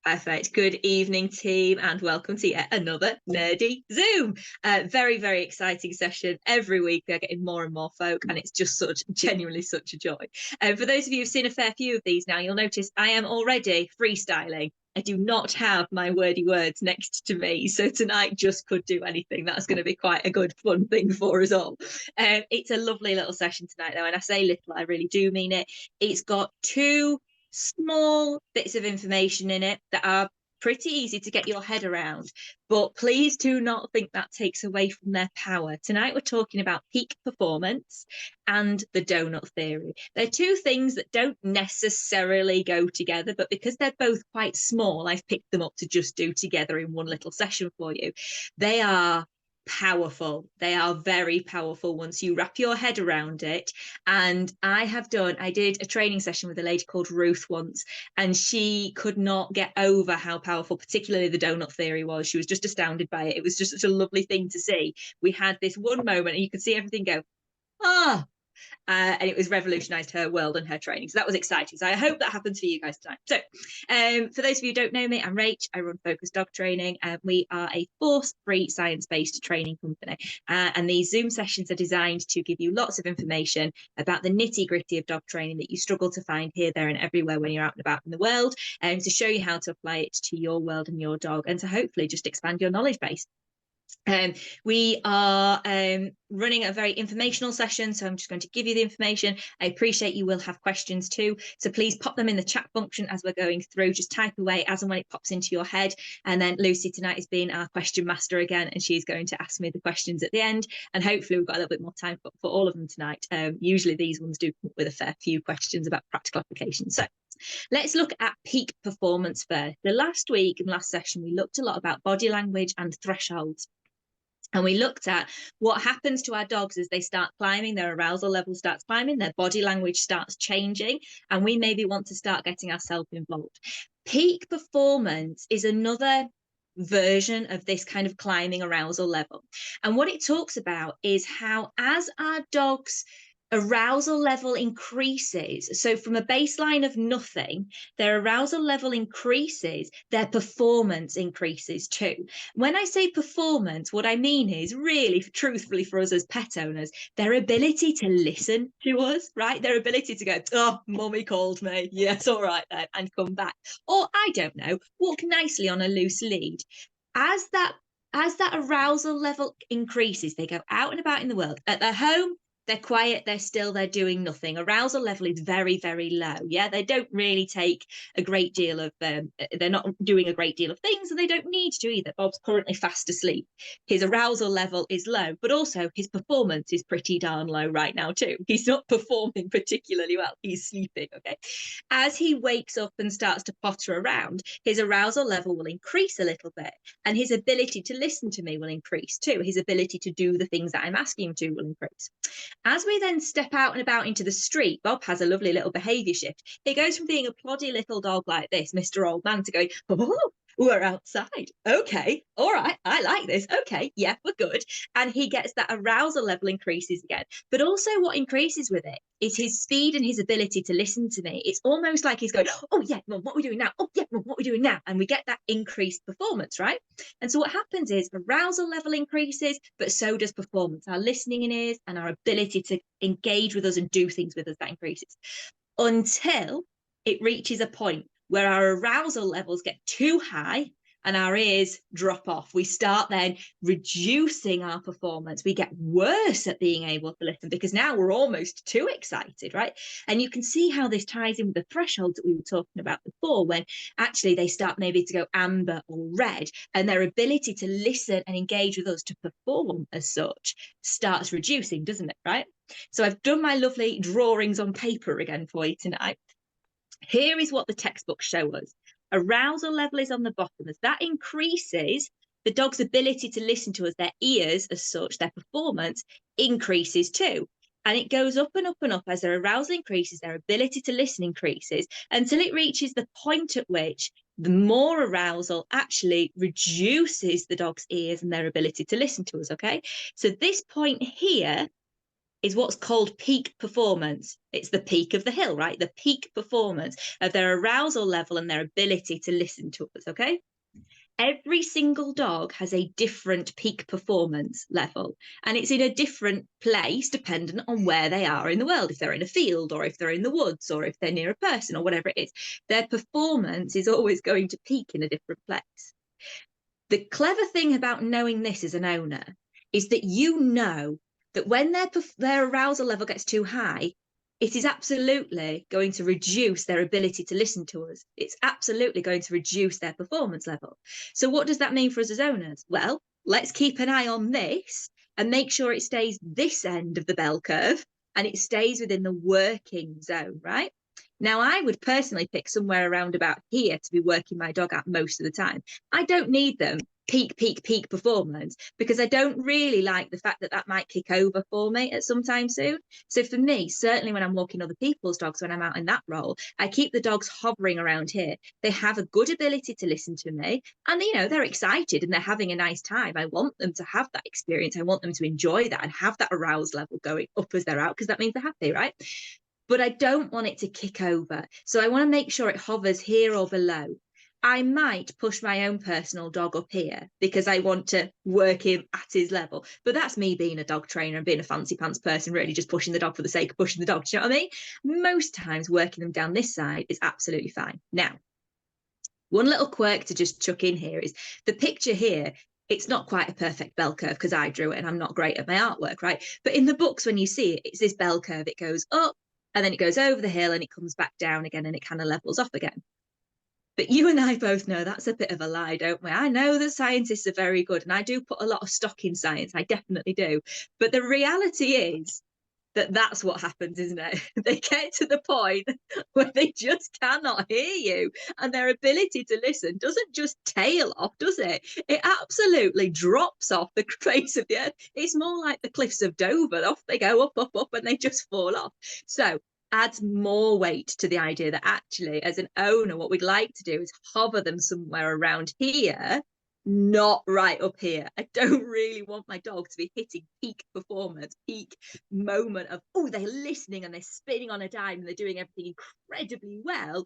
Perfect. Good evening, team, and welcome to yet another nerdy Zoom. Very, very exciting session. Every week we're getting more and more folk, and it's just genuinely such a joy. For those of you who've seen a fair few of these now, you'll notice I am already freestyling. I do not have my wordy words next to me, so tonight just could do anything. That's going to be quite a good, fun thing for us all. It's a lovely little session tonight, though, and I say little, I really do mean it. It's got two small bits of information in it that are pretty easy to get your head around, but please do not think that takes away from their power. Tonight we're talking about peak performance and the donut theory. They're two things that don't necessarily go together, but because they're both quite small, I've picked them up to just do together in one little session for you. They are powerful. They are very powerful once you wrap your head around it. And I did a training session with a lady called Ruth once, and she could not get over how powerful particularly the donut theory was. She was just astounded by it. It was just such a lovely thing to see. We had this one moment and you could see everything go, ah, and it was revolutionized her world and her training. So that was exciting. So I hope that happens for you guys tonight. So for those of you who don't know me, I'm Rach. I run Focus Dog Training. We are a force-free, science-based training company. And these Zoom sessions are designed to give you lots of information about the nitty-gritty of dog training that you struggle to find here, there, and everywhere when you're out and about in the world, and to show you how to apply it to your world and your dog, and to hopefully just expand your knowledge base. We are running a very informational session, so I'm just going to give you the information. I appreciate you will have questions too, so please pop them in the chat function as we're going through. Just type away as and when it pops into your head, and then Lucy tonight has been our question master again, and she's going to ask me the questions at the end, and hopefully we've got a little bit more time for all of them tonight. Usually these ones do come up with a fair few questions about practical applications. So let's look at peak performance first. The last week and last session we looked a lot about body language and thresholds. And we looked at what happens to our dogs as they start climbing, their arousal level starts climbing, their body language starts changing, and we maybe want to start getting ourselves involved. Peak performance is another version of this kind of climbing arousal level. And what it talks about is how, as our dogs' arousal level increases, so from a baseline of nothing, their arousal level increases, their performance increases too. When I say performance, what I mean is really, truthfully, for us as pet owners, their ability to listen to us, right? Their ability to go, oh, mummy called me, yes, all right then, and come back. Or, I don't know, walk nicely on a loose lead. As that arousal level increases, they go out and about in the world. At their home, they're quiet, they're still, they're doing nothing. Arousal level is very, very low. Yeah, they don't really take a great deal of, they're not doing a great deal of things, and they don't need to either. Bob's currently fast asleep. His arousal level is low, but also his performance is pretty darn low right now too. He's not performing particularly well. He's sleeping, okay? As he wakes up and starts to potter around, his arousal level will increase a little bit, and his ability to listen to me will increase too. His ability to do the things that I'm asking him to will increase. As we then step out and about into the street, Bob has a lovely little behaviour shift. He goes from being a ploddy little dog like this, Mr. Old Man, to going, oh, we're outside. Okay, all right, I like this. Okay, yeah, we're good. And he gets that arousal level increases again. But also what increases with it is his speed and his ability to listen to me. It's almost like he's going, oh yeah, Mum, what are we doing now? Oh yeah, Mum, what are we doing now? And we get that increased performance, right? And so what happens is arousal level increases, but so does performance. Our listening in ears and our ability to engage with us and do things with us, that increases. Until it reaches a point where our arousal levels get too high and our ears drop off. We start then reducing our performance. We get worse at being able to listen because now we're almost too excited, right? And you can see how this ties in with the thresholds that we were talking about before, when actually they start maybe to go amber or red, and their ability to listen and engage with us to perform as such starts reducing, doesn't it, right? So I've done my lovely drawings on paper again for you tonight. Here is what the textbooks show us. Arousal level is on the bottom. As that increases, the dog's ability to listen to us, their ears as such, their performance increases too. And it goes up and up and up as their arousal increases, their ability to listen increases, until it reaches the point at which the more arousal actually reduces the dog's ears and their ability to listen to us, okay? So this point here is what's called peak performance. It's the peak of the hill, right? The peak performance of their arousal level and their ability to listen to us, okay? Every single dog has a different peak performance level, and it's in a different place dependent on where they are in the world. If they're in a field, or if they're in the woods, or if they're near a person, or whatever it is, their performance is always going to peak in a different place. The clever thing about knowing this as an owner is that you know that when their arousal level gets too high, it is absolutely going to reduce their ability to listen to us. It's absolutely going to reduce their performance level. So what does that mean for us as owners? Well, let's keep an eye on this and make sure it stays this end of the bell curve and it stays within the working zone, right? Now, I would personally pick somewhere around about here to be working my dog at most of the time. I don't need them peak performance, because I don't really like the fact that that might kick over for me at some time soon. So for me, certainly when I'm walking other people's dogs, when I'm out in that role, I keep the dogs hovering around here. They have a good ability to listen to me, and they're excited and they're having a nice time. I want them to have that experience. I want them to enjoy that and have that arousal level going up as they're out, because that means they're happy, right? But I don't want it to kick over. So I want to make sure it hovers here or below. I might push my own personal dog up here because I want to work him at his level. But that's me being a dog trainer and being a fancy pants person, really just pushing the dog for the sake of pushing the dog. Do you know what I mean? Most times working them down this side is absolutely fine. Now, one little quirk to just chuck in here is the picture here. It's not quite a perfect bell curve because I drew it and I'm not great at my artwork, right? But in the books, when you see it, it's this bell curve. It goes up and then it goes over the hill and it comes back down again and it kind of levels off again. But you and I both know that's a bit of a lie, don't we? I know that scientists are very good and I do put a lot of stock in science. I definitely do. But the reality is that that's what happens, isn't it? They get to the point where they just cannot hear you, and their ability to listen doesn't just tail off, does it? It absolutely drops off the face of the earth. It's more like the cliffs of Dover. Off they go, up, and they just fall off. So adds more weight to the idea that actually, as an owner, what we'd like to do is hover them somewhere around here, not right up here. I don't really want my dog to be hitting peak performance, peak moment of, oh, they're listening and they're spinning on a dime and they're doing everything incredibly well.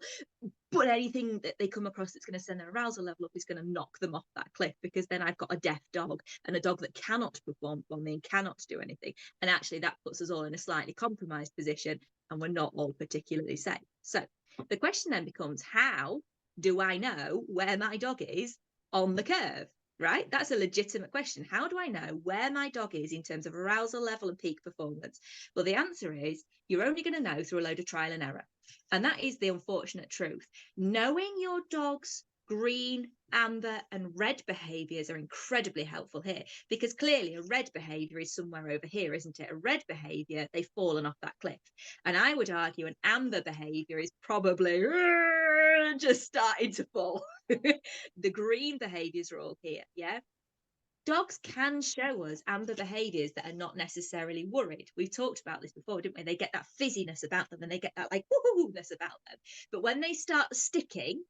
But anything that they come across that's going to send their arousal level up is going to knock them off that cliff, because then I've got a deaf dog and a dog that cannot perform for me and cannot do anything. And actually that puts us all in a slightly compromised position and we're not all particularly safe. So the question then becomes, how do I know where my dog is on the curve, right? That's a legitimate question. How do I know where my dog is in terms of arousal level and peak performance? Well, the answer is you're only going to know through a load of trial and error. And that is the unfortunate truth. Knowing your dog's green, amber, and red behaviors are incredibly helpful here, because clearly a red behavior is somewhere over here, isn't it? A red behavior, they've fallen off that cliff. And I would argue an amber behavior is probably just starting to fall. The green behaviors are all here, yeah? Dogs can show us amber behaviors that are not necessarily worried. We've talked about this before, didn't we? They get that fizziness about them and they get that like woo-hoo-ness about them. But when they start sticking,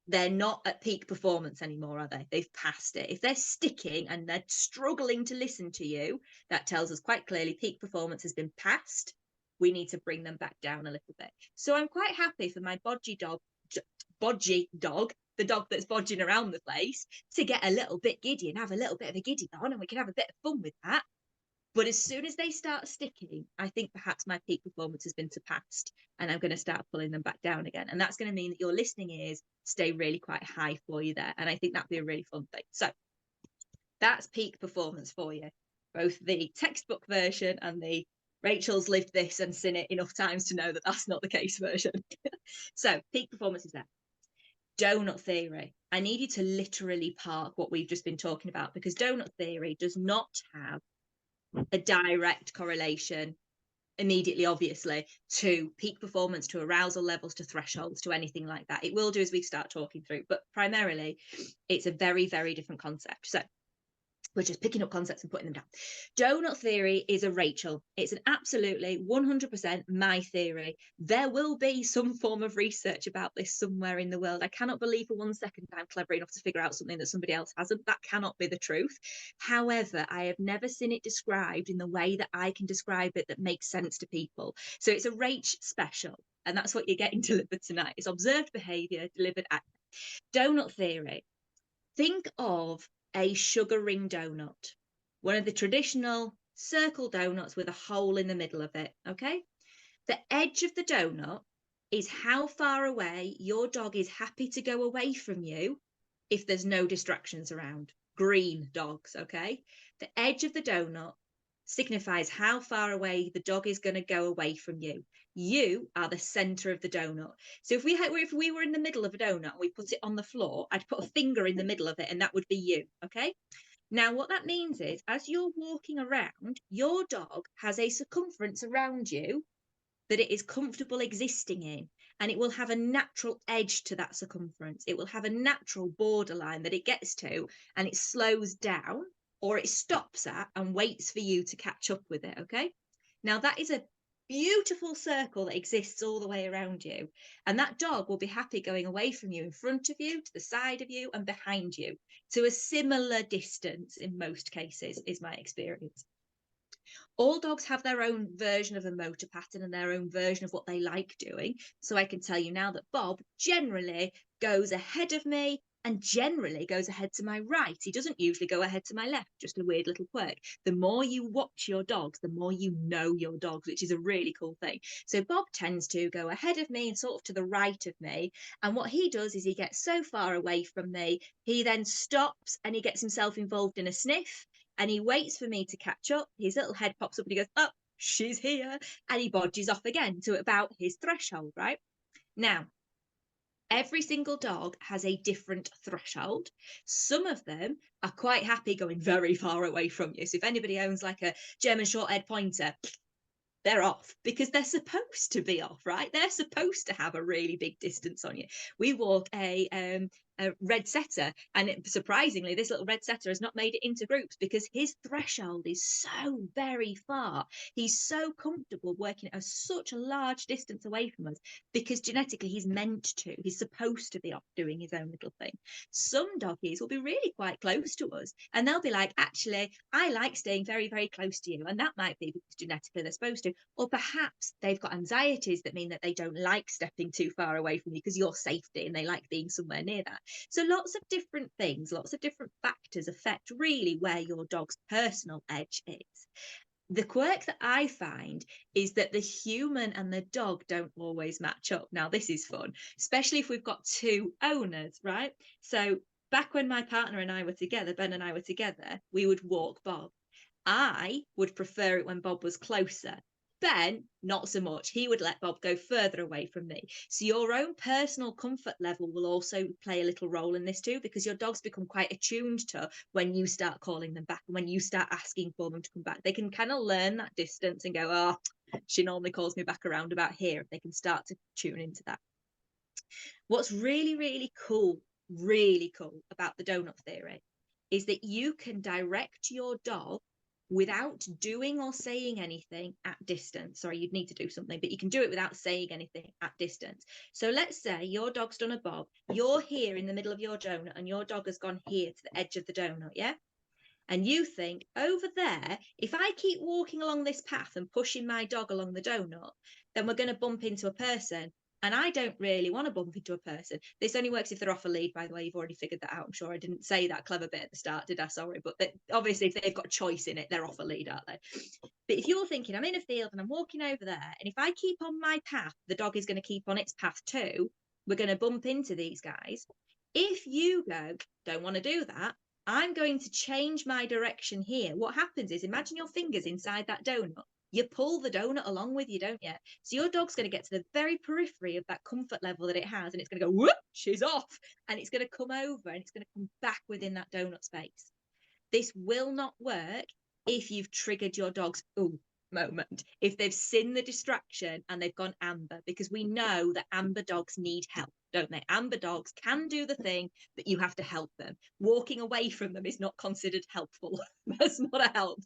they're not at peak performance anymore, are they? They've passed it. If they're sticking and they're struggling to listen to you, that tells us quite clearly peak performance has been passed. We need to bring them back down a little bit. So I'm quite happy for my bodgy dog, the dog that's bodging around the place, to get a little bit giddy and have a little bit of a giddy on, and we can have a bit of fun with that. But as soon as they start sticking, I think perhaps my peak performance has been surpassed and I'm going to start pulling them back down again. And that's going to mean that your listening ears stay really quite high for you there. And I think that'd be a really fun thing. So that's peak performance for you, both the textbook version and the Rachel's lived this and seen it enough times to know that that's not the case version. So peak performance is there. Donut theory. I need you to literally park what we've just been talking about, because donut theory does not have a direct correlation immediately, obviously, to peak performance, to arousal levels, to thresholds, to anything like that. It will do as we start talking through, but primarily it's a very, very different concept. So We're just picking up concepts and putting them down. Donut theory is a Rachel. It's an absolutely 100% my theory. There will be some form of research about this somewhere in the world. I cannot believe for 1 second I'm clever enough to figure out something that somebody else hasn't. That cannot be the truth. However, I have never seen it described in the way that I can describe it that makes sense to people. So it's a Rach special, and that's what you're getting delivered tonight. It's observed behavior delivered at donut theory. Think of a sugar ring donut, one of the traditional circle donuts with a hole in the middle of it, okay? The edge of the donut is how far away your dog is happy to go away from you if there's no distractions around. Green dogs, okay? The edge of the donut signifies how far away the dog is going to go away from you. You are the center of the donut. So if we were in the middle of a donut and we put it on the floor, I'd put a finger in the middle of it and that would be you, okay? Now, what that means is as you're walking around, your dog has a circumference around you that it is comfortable existing in, and it will have a natural edge to that circumference. It will have a natural borderline that it gets to, and it slows down or it stops at and waits for you to catch up with it, okay? Now, that is a beautiful circle that exists all the way around you, and that dog will be happy going away from you, in front of you, to the side of you, and behind you, to a similar distance in most cases, is my experience. All dogs have their own version of a motor pattern and their own version of what they like doing. So I can tell you now that Bob generally goes ahead of me and generally goes ahead to my right. He doesn't usually go ahead to my left, just a weird little quirk. The more you watch your dogs, the more you know your dogs, which is a really cool thing. So Bob tends to go ahead of me and sort of to the right of me. And what he does is he gets so far away from me, he then stops and he gets himself involved in a sniff. And he waits for me to catch up. His little head pops up and he goes, oh, she's here. And he bodges off again to about his threshold, right? Now, every single dog has a different threshold. Some of them are quite happy going very far away from you. So if anybody owns like a German short-haired pointer, they're off because they're supposed to be off, right? They're supposed to have a really big distance on you. We walk a red setter, and surprisingly, this little red setter has not made it into groups because his threshold is so very far. He's so comfortable working at such a large distance away from us because genetically he's meant to. He's supposed to be off doing his own little thing. Some doggies will be really quite close to us, and they'll be like, actually, I like staying very, very close to you. And that might be because genetically they're supposed to. Or perhaps they've got anxieties that mean that they don't like stepping too far away from you because you're safety and they like being somewhere near that. So lots of different things, lots of different factors affect really where your dog's personal edge is. The quirk that I find is that the human and the dog don't always match up. Now, this is fun, especially if we've got two owners, right? So back when my partner and I were together, Ben and I were together, we would walk Bob. I would prefer it when Bob was closer. Ben, not so much. He would let Bob go further away from me. So your own personal comfort level will also play a little role in this too, because your dogs become quite attuned to when you start calling them back, when you start asking for them to come back. They can kind of learn that distance and go, oh, she normally calls me back around about here. They can start to tune into that. What's really, really cool about the donut theory is that you can direct your dog without doing or saying anything at distance. Sorry, you'd need to do something, but you can do it without saying anything at distance. So let's say your dog's done a bob, you're here in the middle of your donut and your dog has gone here to the edge of the donut, yeah? And you think, over there, if I keep walking along this path and pushing my dog along the donut, then we're going to bump into a person. And I don't really want to bump into a person. This only works if they're off a lead, by the way. You've already figured that out. I'm sure I didn't say that clever bit at the start, did I? Sorry. But obviously, if they've got choice in it, they're off a lead, aren't they? But if you're thinking, I'm in a field and I'm walking over there, and if I keep on my path, the dog is going to keep on its path too. We're going to bump into these guys. If you go, don't want to do that, I'm going to change my direction here. What happens is, imagine your fingers inside that donut. You pull the donut along with you, don't you? So your dog's going to get to the very periphery of that comfort level that it has, and it's going to go, whoop, she's off. And it's going to come over and it's going to come back within that donut space. This will not work if you've triggered your dog's, oh, moment if they've seen the distraction and they've gone amber, because we know that amber dogs need help, don't they? Amber dogs can do the thing, but you have to help them. Walking away from them is not considered helpful. That's not a help.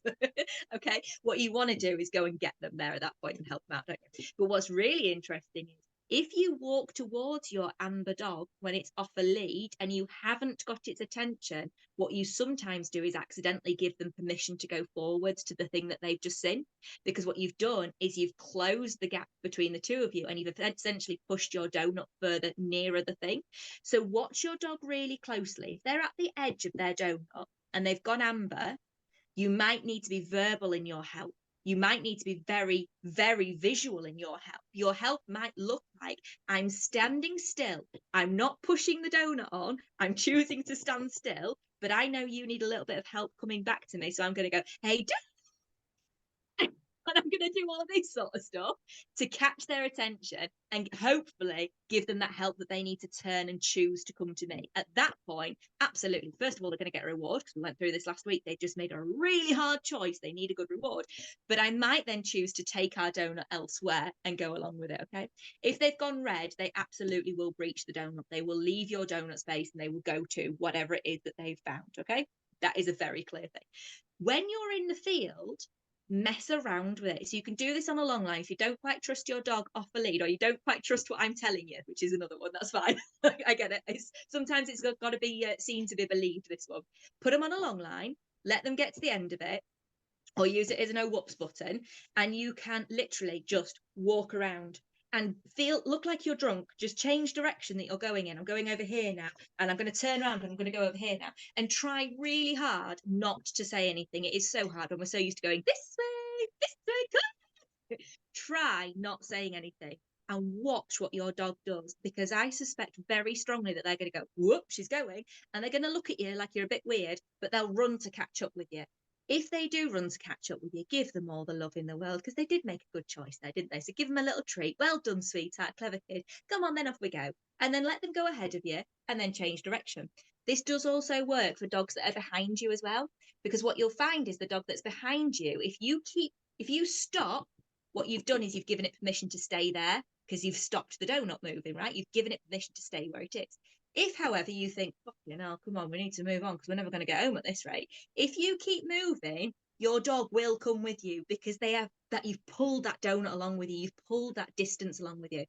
Okay, what you want to do is go and get them there at that point and help them out, don't you? But what's really interesting is if you walk towards your amber dog when it's off a lead and you haven't got its attention, what you sometimes do is accidentally give them permission to go forwards to the thing that they've just seen. Because what you've done is you've closed the gap between the two of you and you've essentially pushed your donut further nearer the thing. So watch your dog really closely. If they're at the edge of their donut and they've gone amber, you might need to be verbal in your help. You might need to be very, very visual in your help. Your help might look like, I'm standing still. I'm not pushing the donut on. I'm choosing to stand still, but I know you need a little bit of help coming back to me. So I'm going to go, hey, and I'm going to do all of this sort of stuff to catch their attention and hopefully give them that help that they need to turn and choose to come to me. At that point, absolutely. First of all, they're going to get a reward because we went through this last week. They just made a really hard choice. They need a good reward. But I might then choose to take our donut elsewhere and go along with it, okay? If they've gone red, they absolutely will breach the donut. They will leave your donut space and they will go to whatever it is that they've found, okay? That is a very clear thing. When you're in the field, mess around with it. So you can do this on a long line. If you don't quite trust your dog off a lead, or you don't quite trust what I'm telling you, which is another one, that's fine. I get it. Sometimes it's got to be seen to be believed, this one. Put them on a long line, let them get to the end of it, or use it as a no whoops button, and you can literally just walk around and look like you're drunk. Just change direction that you're going in. I'm going over here now, and I'm going to turn around and I'm going to go over here now, and try really hard not to say anything. It is so hard when we're so used to going this way, try not saying anything and watch what your dog does, because I suspect very strongly that they're going to go, whoop, she's going, and they're going to look at you like you're a bit weird, but they'll run to catch up with you. If they do run to catch up with you, give them all the love in the world, because they did make a good choice there, didn't they? So give them a little treat. Well done, sweetheart, clever kid. Come on, then off we go. And then let them go ahead of you and then change direction. This does also work for dogs that are behind you as well, because what you'll find is the dog that's behind you, if you stop, what you've done is you've given it permission to stay there because you've stopped the donut moving, right? You've given it permission to stay where it is. If, however, you think, fucking hell, come on, we need to move on because we're never going to get home at this rate. If you keep moving, your dog will come with you because you've pulled that donut along with you. You've pulled that distance along with you.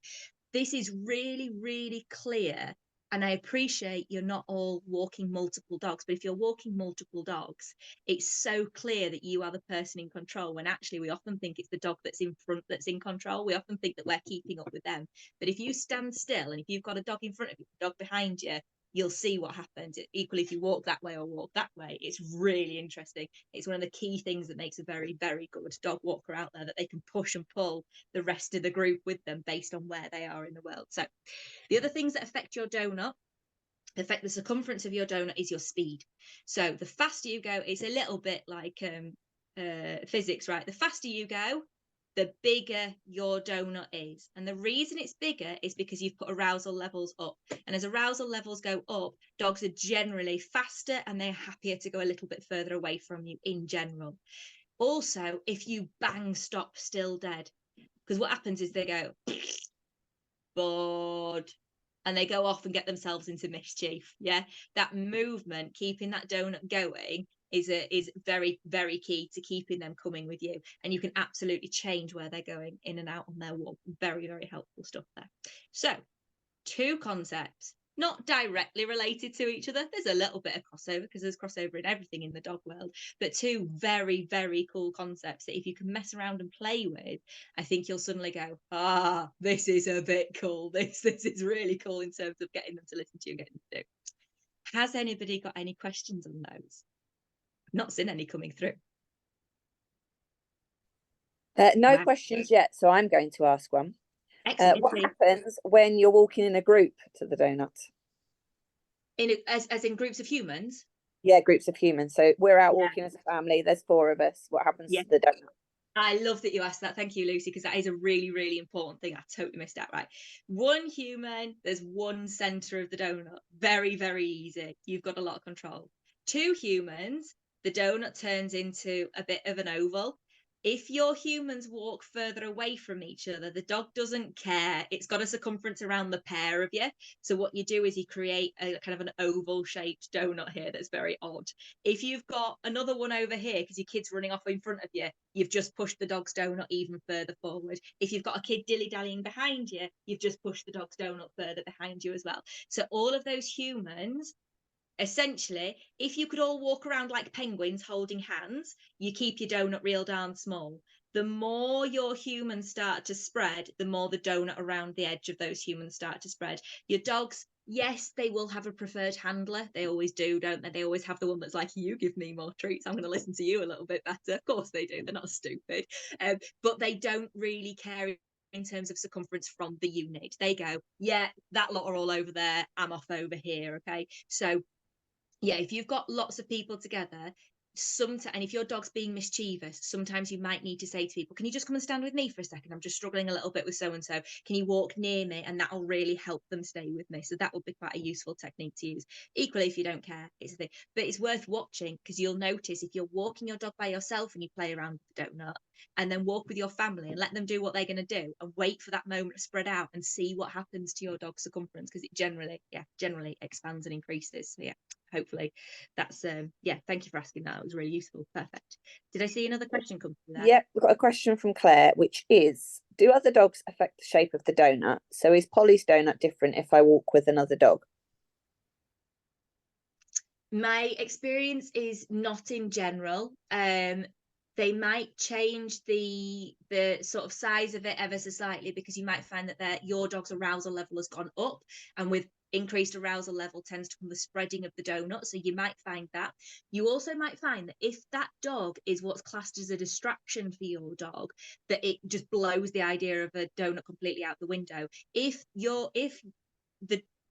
This is really, really clear. And I appreciate you're not all walking multiple dogs, but if you're walking multiple dogs, it's so clear that you are the person in control, when actually we often think it's the dog that's in front that's in control. We often think that we're keeping up with them. But if you stand still and if you've got a dog in front of you, a dog behind you, you'll see what happens. Equally, if you walk that way or walk that way, it's really interesting. It's one of the key things that makes a very, very good dog walker out there, that they can push and pull the rest of the group with them based on where they are in the world. So the other things that affect your donut, affect the circumference of your donut, is your speed. So the faster you go, it's a little bit like physics, right? The faster you go, the bigger your donut is. And the reason it's bigger is because you've put arousal levels up. And as arousal levels go up, dogs are generally faster and they're happier to go a little bit further away from you in general. Also, if you bang stop still dead, because what happens is they go, bored, and they go off and get themselves into mischief. Yeah, that movement, keeping that donut going, is very, very key to keeping them coming with you. And you can absolutely change where they're going in and out on their walk. Very, very helpful stuff there. So 2 concepts, not directly related to each other. There's a little bit of crossover because there's crossover in everything in the dog world, but 2 very, very cool concepts that if you can mess around and play with, I think you'll suddenly go, this is a bit cool. This is really cool in terms of getting them to listen to you and getting them to do. Has anybody got any questions on those? I've not seen any coming through. No questions yet, so I'm going to ask one. Excellent. What happens when you're walking in a group to the donut? As in groups of humans? Yeah, groups of humans. So we're out walking as a family. There's 4 of us. What happens to the donut? I love that you asked that. Thank you, Lucy, because that is a really, really important thing. I totally missed out. Right. 1 human, there's 1 center of the donut. Very, very easy. You've got a lot of control. 2 humans, the donut turns into a bit of an oval. If your humans walk further away from each other, the dog doesn't care. It's got a circumference around the pair of you. So what you do is you create a kind of an oval shaped donut here that's very odd. If you've got another one over here because your kid's running off in front of you, you've just pushed the dog's donut even further forward. If you've got a kid dilly-dallying behind you, you've just pushed the dog's donut further behind you as well. So all of those humans, essentially, if you could all walk around like penguins holding hands, you keep your donut real darn small. The more your humans start to spread, the more the donut around the edge of those humans start to spread. Your dogs, yes, they will have a preferred handler. They always do, don't they? They always have the one that's like, you give me more treats, I'm going to listen to you a little bit better. Of course they do. They're not stupid. But they don't really care in terms of circumference from the unit. They go, yeah, that lot are all over there. I'm off over here. Okay. So yeah, if you've got lots of people together, and if your dog's being mischievous, sometimes you might need to say to people, can you just come and stand with me for a second? I'm just struggling a little bit with so and so. Can you walk near me? And that'll really help them stay with me. So that will be quite a useful technique to use. Equally, if you don't care, it's a thing. But it's worth watching, because you'll notice if you're walking your dog by yourself and you play around with the donut, and then walk with your family and let them do what they're going to do, and wait for that moment to spread out and see what happens to your dog's circumference, because it generally expands and increases. So yeah, hopefully that's thank you for asking that. It was really useful. Perfect. Did I see another question come through there? Yeah, we've got a question from Claire, which is, do other dogs affect the shape of the donut? So is Polly's donut different if I walk with another dog? My experience is not in general. They might change the sort of size of it ever so slightly, because you might find that your dog's arousal level has gone up, and with increased arousal level tends to come the spreading of the donut. So you might find that. You also might find that if that dog is what's classed as a distraction for your dog, that it just blows the idea of a donut completely out the window. If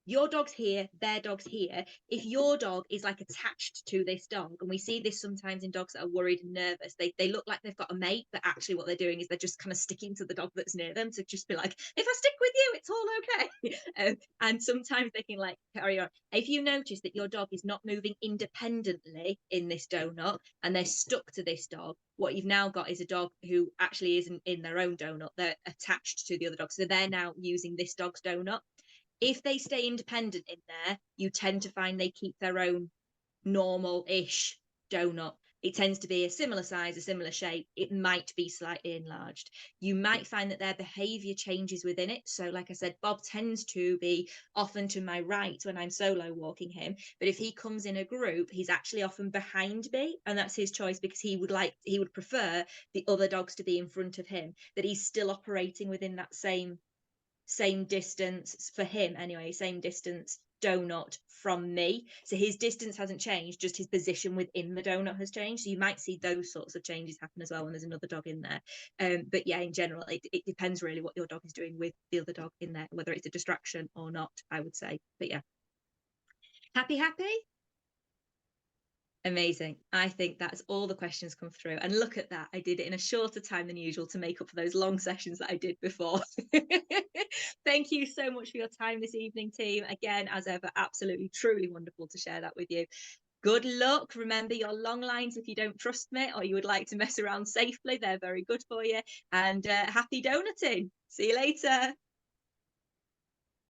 your dog's here, their dog's here. If your dog is like attached to this dog, and we see this sometimes in dogs that are worried and nervous, they look like they've got a mate, but actually what they're doing is they're just kind of sticking to the dog that's near them to just be like, if I stick with you, it's all okay. And sometimes they can like carry on. If you notice that your dog is not moving independently in this donut and they're stuck to this dog, what you've now got is a dog who actually isn't in their own donut. They're attached to the other dog. So they're now using this dog's donut. If they stay independent in there, you tend to find they keep their own normal-ish donut. It tends to be a similar size, a similar shape. It might be slightly enlarged. You might find that their behavior changes within it. So like I said, Bob tends to be often to my right when I'm solo walking him. But if he comes in a group, he's actually often behind me. And that's his choice, because he would prefer the other dogs to be in front of him, that he's still operating within that same distance for him anyway, same distance donut from me. So his distance hasn't changed, just his position within the donut has changed. So you might see those sorts of changes happen as well when there's another dog in there. But yeah, in general, it depends really what your dog is doing with the other dog in there, whether it's a distraction or not, I would say. But yeah. Happy? Amazing. I think that's all the questions come through. And look at that. I did it in a shorter time than usual to make up for those long sessions that I did before. Thank you so much for your time this evening, team. Again, as ever, absolutely, truly wonderful to share that with you. Good luck. Remember your long lines if you don't trust me or you would like to mess around safely. They're very good for you. And happy donuting. See you later.